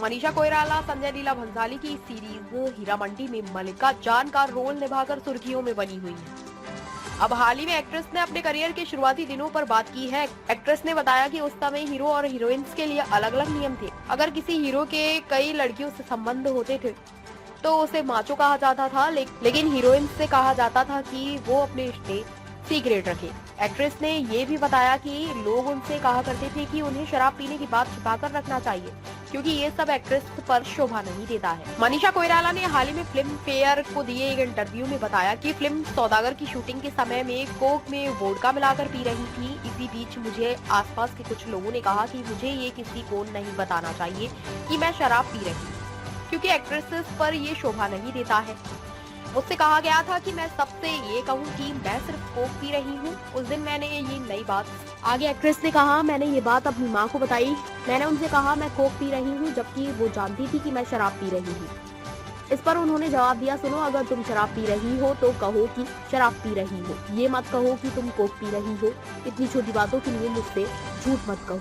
मनीषा कोइराला संजय लीला भंसाली की सीरीज हीरा मंडी में मल्लिका जान का रोल निभाकर सुर्खियों में बनी हुई है। अब हाल ही में एक्ट्रेस ने अपने करियर के शुरुआती दिनों पर बात की है। एक्ट्रेस ने बताया कि उस समय हीरो और हीरोइंस के लिए अलग अलग नियम थे। अगर किसी हीरो के कई लड़कियों से संबंध होते थे तो उसे माचो कहा जाता था, लेकिन हीरोइंस से कहा जाता था कि वो अपने रिश्ते सीक्रेट रखे। एक्ट्रेस ने ये भी बताया कि लोग उनसे कहा करते थे कि उन्हें शराब पीने की बात छिपाकर रखना चाहिए, क्योंकि ये सब एक्ट्रेस पर शोभा नहीं देता है। मनीषा कोइराला ने हाल ही में फिल्म फेयर को दिए एक इंटरव्यू में बताया कि फिल्म सौदागर की शूटिंग के समय में कोक में वोडका मिलाकर पी रही थी। इसी बीच मुझे आसपास के कुछ लोगों ने कहा कि मुझे ये किसी को नहीं बताना चाहिए कि मैं शराब पी रही हूँ, क्योंकि एक्ट्रेसेस पर ये शोभा नहीं देता है। मुझसे कहा गया था कि मैं सबसे ये कहूँ कि मैं सिर्फ कोक पी रही हूँ। उस दिन मैंने ये नई बात, आगे एक्ट्रेस ने कहा, मैंने ये बात अपनी माँ को बताई। मैंने उनसे कहा मैं कोक पी रही हूँ, जबकि वो जानती थी कि मैं शराब पी रही हूँ। इस पर उन्होंने जवाब दिया, सुनो, अगर तुम शराब पी रही हो तो कहो कि शराब पी रही हो, ये मत कहो कि तुम कोक पी रही हो। इतनी छोटी बातों के लिए मुझसे झूठ मत कहो।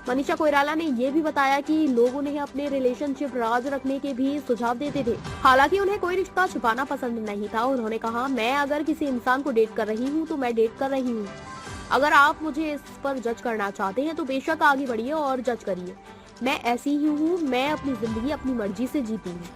मनीषा कोइराला ने ये भी बताया कि लोग उन्हें अपने रिलेशनशिप राज रखने के भी सुझाव देते थे। हालांकि उन्हें कोई रिश्ता छुपाना पसंद नहीं था। उन्होंने कहा, मैं अगर किसी इंसान को डेट कर रही हूँ तो मैं डेट कर रही हूँ। अगर आप मुझे इस पर जज करना चाहते हैं तो बेशक आगे बढ़िए और जज करिए। मैं ऐसी ही हूँ, मैं अपनी जिंदगी अपनी मर्जी से जीती हूँ।